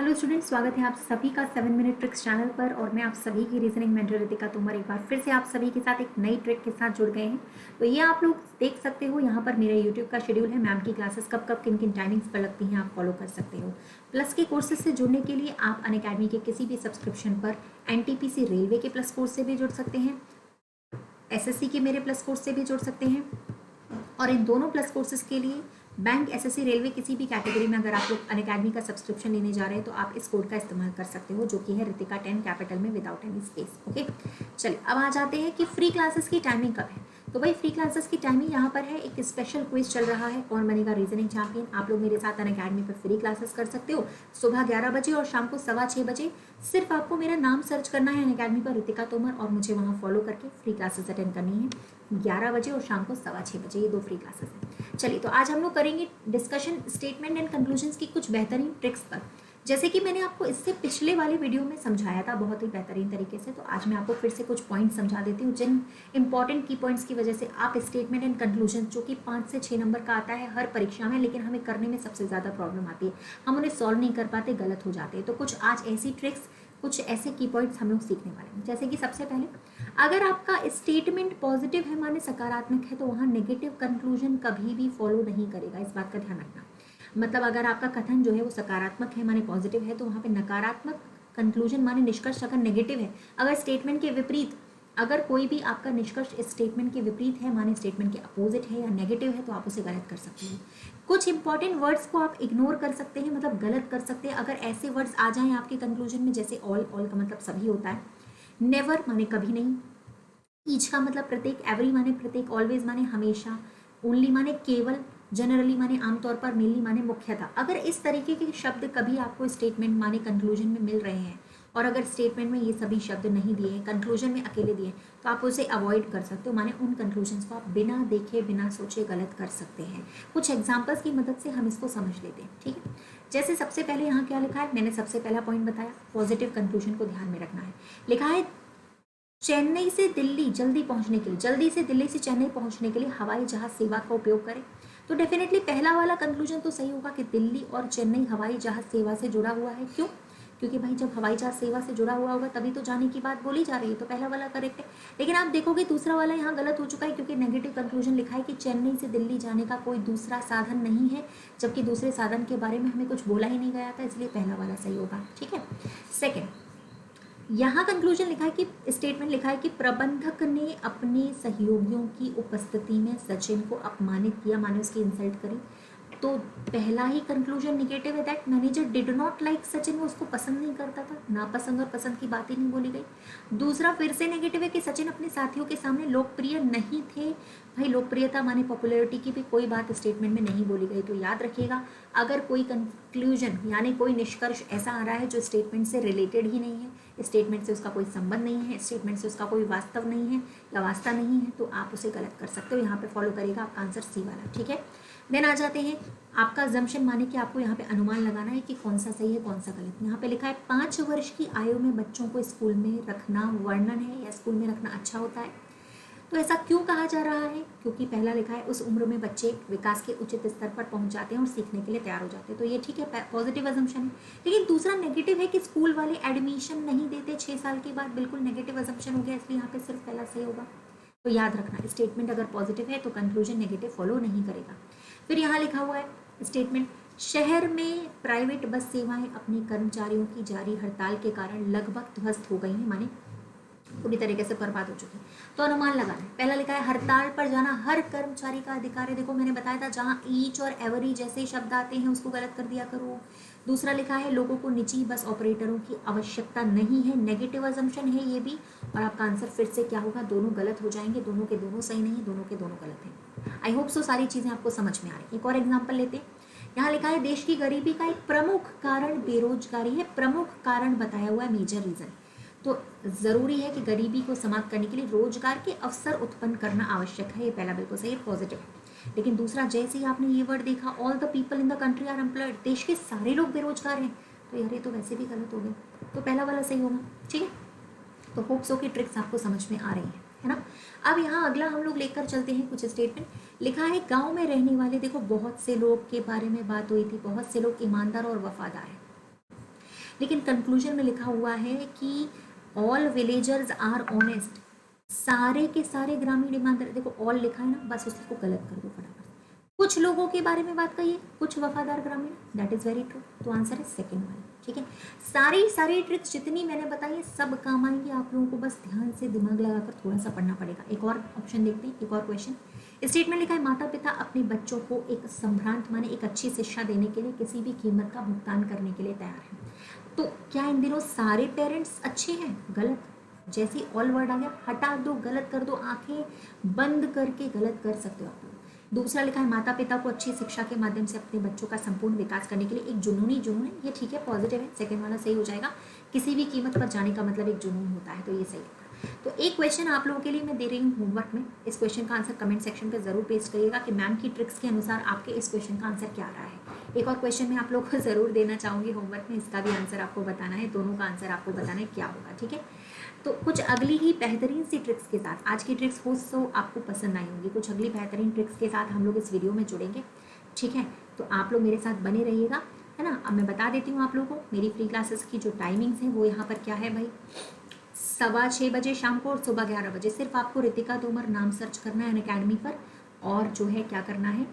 Hello students, स्वागत है आप सभी का 7 मिनट ट्रिक्स चैनल पर। और मैं आप सभी की रीजनिंग मेंटर रितिका तोमर एक बार फिर से आप सभी के साथ एक नई ट्रिक के साथ जुड़ गए हैं। तो ये आप लोग देख सकते हो, यहाँ पर मेरा यूट्यूब का शेड्यूल है। मैम की क्लासेस कब कब किन किन टाइमिंग्स पर लगती हैं आप फॉलो कर सकते हो। प्लस के कोर्सेज से जुड़ने के लिए आप अनअकैडमी के किसी भी सब्सक्रिप्शन पर NTPC रेलवे के प्लस कोर्स से भी जुड़ सकते हैं, SSC के मेरे प्लस कोर्स से भी जुड़ सकते हैं। और इन दोनों प्लस कोर्सेज के लिए बैंक, SSC, रेलवे किसी भी कैटेगरी में अगर आप लोग अनअकैडमी का सब्सक्रिप्शन लेने जा रहे हैं तो आप इस कोड का इस्तेमाल कर सकते हो, जो कि है रितिका 10 कैपिटल में विदाउट एनी स्पेस। ओके, चलिए अब आ जाते हैं कि फ्री क्लासेस की टाइमिंग कब है। तो भाई फ्री क्लासेस की टाइमिंग यहाँ पर है, एक स्पेशल क्विज चल रहा है, कौन बनेगा रीजनिंग चैंपियन। आप लोग मेरे साथ अनअकैडमी पर फ्री क्लासेस कर सकते हो सुबह 11 बजे और शाम को 6:15 बजे। सिर्फ आपको मेरा नाम सर्च करना है अनअकैडमी पर, रितिका तोमर, और मुझे वहाँ फॉलो करके फ्री क्लासेस अटेंड करनी है 11 बजे और शाम को 6:15 बजे। ये 2 फ्री क्लासेस हैं। चलिए, तो आज हम लोग करेंगे डिस्कशन स्टेटमेंट एंड कंक्लूजन्स की कुछ बेहतरीन ट्रिक्स पर। जैसे कि मैंने आपको इससे पिछले वाले वीडियो में समझाया था बहुत ही बेहतरीन तरीके से, तो आज मैं आपको फिर से कुछ पॉइंट समझा देती हूँ जिन इंपॉर्टेंट की पॉइंट्स की वजह से आप स्टेटमेंट एंड कंक्लूजन, जो कि 5 से 6 नंबर का आता है हर परीक्षा में, लेकिन हमें करने में सबसे ज़्यादा प्रॉब्लम आती है, हम उन्हें सॉल्व नहीं कर पाते, गलत हो जाते हैं। तो कुछ आज ऐसी ट्रिक्स, कुछ ऐसे की पॉइंट्स हम लोग सीखने वाले हैं। जैसे कि सबसे पहले, अगर आपका स्टेटमेंट पॉजिटिव है, माने सकारात्मक है, तो वहाँ नेगेटिव कंक्लूजन कभी भी फॉलो नहीं करेगा, इस बात का ध्यान रखना। मतलब अगर आपका कथन जो है वो सकारात्मक है, माने पॉजिटिव है, तो वहाँ पे नकारात्मक कंक्लूजन माने निष्कर्ष अगर नेगेटिव है, अगर स्टेटमेंट के विपरीत, अगर कोई भी आपका निष्कर्ष स्टेटमेंट के विपरीत है, माने स्टेटमेंट के अपोजिट है या नेगेटिव है, तो आप उसे गलत कर सकते हैं। कुछ इंपॉर्टेंट वर्ड्स को आप इग्नोर कर सकते हैं, मतलब गलत कर सकते हैं। अगर ऐसे वर्ड्स आ जाएं आपके कंक्लूजन में, जैसे ऑल, ऑल का मतलब सभी होता है, नेवर माने कभी नहीं, ईच का मतलब प्रत्येक, एवरी माने प्रत्येक, ऑलवेज माने हमेशा, ओनली माने केवल, जनरली माने आमतौर पर, मेनली माने मुख्यतः। अगर इस तरीके के शब्द कभी आपको स्टेटमेंट माने कंक्लूजन में मिल रहे हैं, और अगर स्टेटमेंट में ये सभी शब्द नहीं दिए हैं, कंक्लूजन में अकेले दिए हैं, तो आप उसे अवॉइड कर सकते हो, माने उन कंक्लूजन्स को आप बिना देखे बिना सोचे गलत कर सकते हैं। कुछ एग्जाम्पल्स की मदद से हम इसको समझ लेते हैं, ठीक है। जैसे सबसे पहले यहाँ क्या लिखा है, मैंने सबसे पहला पॉइंट बताया, पॉजिटिव कंक्लूजन को ध्यान में रखना है। लिखा है चेन्नई से दिल्ली जल्दी पहुंचने के लिए, जल्दी से दिल्ली से चेन्नई पहुंचने के लिए हवाई जहाज सेवा का उपयोग करें। तो डेफिनेटली पहला वाला कंक्लूजन तो सही होगा कि दिल्ली और चेन्नई हवाई जहाज सेवा से जुड़ा हुआ है। क्यों? क्योंकि भाई जब हवाई जहाज सेवा से जुड़ा हुआ होगा तभी तो जाने की बात बोली जा रही है, तो पहला वाला करेक्ट है। लेकिन आप देखोगे दूसरा वाला यहाँ गलत हो चुका है, क्योंकि नेगेटिव कंक्लूजन लिखा है कि चेन्नई से दिल्ली जाने का कोई दूसरा साधन नहीं है, जबकि दूसरे साधन के बारे में हमें कुछ बोला ही नहीं गया था, इसलिए पहला वाला सही होगा, ठीक है। सेकेंड, यहाँ कंक्लूजन लिखा है कि स्टेटमेंट लिखा है कि प्रबंधक ने अपने सहयोगियों की उपस्थिति में सचिन को अपमानित किया, माने उसकी इंसल्ट करी। तो पहला ही कंक्लूजन निगेटिव है, that manager did not like Sachin, वो उसको पसंद नहीं करता था, नापसंद और पसंद की बात ही नहीं बोली गई। दूसरा फिर से नेगेटिव है कि सचिन अपने साथियों के सामने लोकप्रिय नहीं थे। भाई लोकप्रियता माने पॉपुलैरिटी की भी कोई बात स्टेटमेंट में नहीं बोली गई। तो याद रखिएगा, अगर कोई कंक्लूजन यानी कोई निष्कर्ष ऐसा आ रहा है जो स्टेटमेंट से रिलेटेड ही नहीं है, स्टेटमेंट से उसका कोई संबंध नहीं है, स्टेटमेंट से उसका कोई वास्तव नहीं है या वास्ता नहीं है, तो आप उसे गलत कर सकते हो। यहाँ पे फॉलो करेगा आपका आंसर सी वाला, ठीक है। देन आ जाते हैं आपका जम्पशन, माने कि आपको यहाँ पे अनुमान लगाना है कि कौन सा सही है कौन सा गलत। यहाँ पे लिखा है 5 वर्ष की आयु में बच्चों को स्कूल में रखना वर्णन है, या स्कूल में रखना अच्छा होता है। तो ऐसा क्यों कहा जा रहा है? क्योंकि पहला लिखा है उस उम्र में बच्चे विकास के उचित स्तर पर पहुंच जाते हैं और सीखने के लिए तैयार हो जाते हैं, तो ये ठीक है, पॉजिटिव अजम्पशन है। लेकिन दूसरा नेगेटिव है कि स्कूल वाले एडमिशन नहीं देते 6 साल के बाद, बिल्कुल नेगेटिव अजम्पशन हो गया, इसलिए यहाँ पे सिर्फ पहला सही होगा। तो याद रखना, स्टेटमेंट अगर पॉजिटिव है तो कंक्लूजन नेगेटिव फॉलो नहीं करेगा। फिर यहाँ लिखा हुआ है स्टेटमेंट, शहर में प्राइवेट बस सेवाएं अपने कर्मचारियों की जारी हड़ताल के कारण लगभग ध्वस्त हो गई हैं, माने पूरी तरीके से बर्बाद हो चुकी है। तो अनुमान लगाना है। पहला लिखा है हड़ताल पर जाना हर कर्मचारी का अधिकार है। देखो मैंने बताया था, जहाँ ईच और एवरी जैसे शब्द आते हैं उसको गलत कर दिया करो। दूसरा लिखा है लोगों को निजी बस ऑपरेटरों की आवश्यकता नहीं है, नेगेटिव अजम्पशन है ये भी, और आपका आंसर फिर से क्या होगा, दोनों गलत हो जाएंगे, दोनों के दोनों सही नहीं, दोनों के दोनों गलत हैं। आई होप सो सारी चीज़ें आपको समझ में आ रही। एक और एग्जाम्पल लेते हैं। यहाँ लिखा है देश की गरीबी का एक प्रमुख कारण बेरोजगारी है, प्रमुख कारण बताया हुआ है, मेजर रीजन। तो ज़रूरी है कि गरीबी को समाप्त करने के लिए रोजगार के अवसर उत्पन्न करना आवश्यक है, ये पहला बिल्कुल सही है, पॉजिटिव है। लेकिन दूसरा, जैसे ही आपने ये वर्ड देखा, all the people in the country are employed, देश के सारे लोग बेरोजगार हैं, तो यार ये तो वैसे भी गलत हो गए, तो पहला वाला सही होगा, ठीक है। तो होप सो की ट्रिक्स आपको समझ में आ रही है ना। अब यहाँ अगला हम लोग लेकर चलते हैं कुछ स्टेटमेंट। लिखा है गाँव में रहने वाले, देखो बहुत से लोग के बारे में बात हुई थी, बहुत से लोग ईमानदार और वफादार हैं। लेकिन कंक्लूजन में लिखा हुआ है कि ऑल विलेजर्स आर ऑनेस्ट, सारे के सारे ग्रामीण ईमानदार, देखो ऑल लिखा है ना, बस उसी को गलत कर दो फटाफट। कुछ लोगों के बारे में बात कही, कुछ वफादार ग्रामीण, दैट इज वेरी ट्रू, तो आंसर है सेकंड वाला, ठीक है। सारी सारी ट्रिक्स जितनी मैंने बताई सब काम आएंगी आप लोगों को, बस ध्यान से दिमाग लगाकर थोड़ा सा पढ़ना पड़ेगा। एक और ऑप्शन देखते हैं, एक और क्वेश्चन। स्टेटमेंट लिखा है माता पिता अपने बच्चों को एक संभ्रांत माने एक अच्छी शिक्षा देने के लिए किसी भी कीमत का भुगतान करने के लिए तैयार है। तो क्या इन दिनों सारे पेरेंट्स अच्छे हैं? गलत। जैसे ऑल वर्ड आ गया हटा दो, गलत कर दो, आंखें बंद करके गलत कर सकते हो आप लोग। दूसरा लिखा है माता पिता को अच्छी शिक्षा के माध्यम से अपने बच्चों का संपूर्ण विकास करने के लिए एक जुनून है, ये ठीक है, पॉजिटिव है, सेकंड वाला सही हो जाएगा। किसी भी कीमत पर जाने का मतलब एक जुनून होता है, तो ये सही होगा। तो एक क्वेश्चन आप लोगों के लिए मैं दे रही हूँ होमवर्क में, इस क्वेश्चन का आंसर कमेंट सेक्शन पे जरूर पेस्ट करिएगा कि मैम की ट्रिक्स के अनुसार आपके इस क्वेश्चन का आंसर क्या रहा है। एक और क्वेश्चन मैं आप लोगों को जरूर देना चाहूंगी होमवर्क में, इसका भी आंसर आपको बताना है, दोनों का आंसर आपको बताना है क्या होगा, ठीक है। तो कुछ अगली ही बेहतरीन सी ट्रिक्स के साथ, आज की ट्रिक्स हो सो आपको पसंद आई होंगी, कुछ अगली बेहतरीन ट्रिक्स के साथ हम लोग इस वीडियो में जुड़ेंगे, ठीक है। तो आप लोग मेरे साथ बने रहिएगा, है ना। अब मैं बता देती हूँ आप लोगों को मेरी फ्री क्लासेस की जो टाइमिंग्स हैं वो यहाँ पर क्या है भाई, 6:15 बजे शाम को और सुबह 11 बजे। सिर्फ आपको रितिका तोमर नाम सर्च करना है अनअकैडमी पर, और जो है क्या करना है,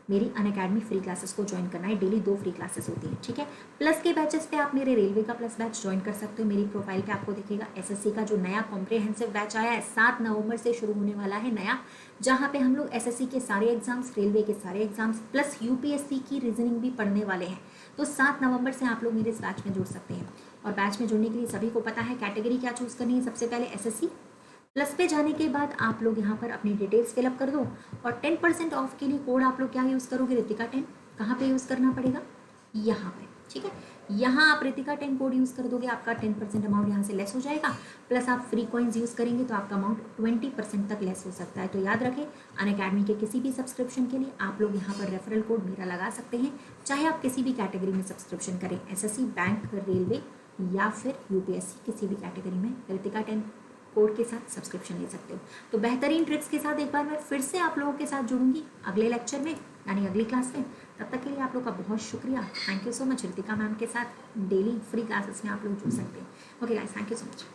मेरी अनअकैडमी फ्री क्लासेस को ज्वाइन करना है। डेली 2 फ्री क्लासेस होती हैं, ठीक है। प्लस के बैचेस पे आप मेरे रेलवे का प्लस बैच ज्वाइन कर सकते हो। मेरी प्रोफाइल पे आपको दिखेगा एसएससी का जो नया कॉम्प्रिहेंसिव बैच आया है, 7 नवंबर से शुरू होने वाला है नया, जहाँ पे हम लोग एसएससी के सारे एग्जाम्स, रेलवे के सारे एग्जाम्स प्लस यूपीएससी की रीजनिंग भी पढ़ने वाले हैं। तो 7 नवंबर से आप लोग मेरे इस बैच में जुड़ सकते हैं। और बैच में जुड़ने के लिए सभी को पता है कैटेगरी क्या चूज करनी है, सबसे पहले एसएससी। प्लस पे जाने के बाद आप लोग यहाँ पर अपनी डिटेल्स फिलअप कर दो, और 10% ऑफ के लिए कोड आप लोग क्या यूज़ करोगे, रितिका 10। कहाँ पे यूज़ करना पड़ेगा, यहाँ पे, ठीक है। यहाँ आप रितिका 10 कोड यूज़ कर दोगे, आपका 10% अमाउंट यहाँ से लेस हो जाएगा। प्लस आप फ्री कॉइन्स यूज़ करेंगे तो आपका अमाउंट 20% तक लेस हो सकता है। तो याद रखें, अनअकैडमी के किसी भी सब्सक्रिप्शन के लिए आप लोग यहाँ पर रेफरल कोड मेरा लगा सकते हैं, चाहे आप किसी भी कैटेगरी में सब्सक्रिप्शन करें, एसएससी, बैंक, रेलवे या फिर यूपीएससी, किसी भी कैटेगरी में रितिका 10 कोड के साथ सब्सक्रिप्शन ले सकते हो। तो बेहतरीन ट्रिक्स के साथ एक बार मैं फिर से आप लोगों के साथ जुड़ूंगी अगले लेक्चर में, यानी अगली क्लास में। तब तक के लिए आप लोग का बहुत शुक्रिया, thank you so much. Ritika ma'am के साथ डेली फ्री क्लासेस में आप लोग जुड़ सकते हैं। Okay guys, thank you so much.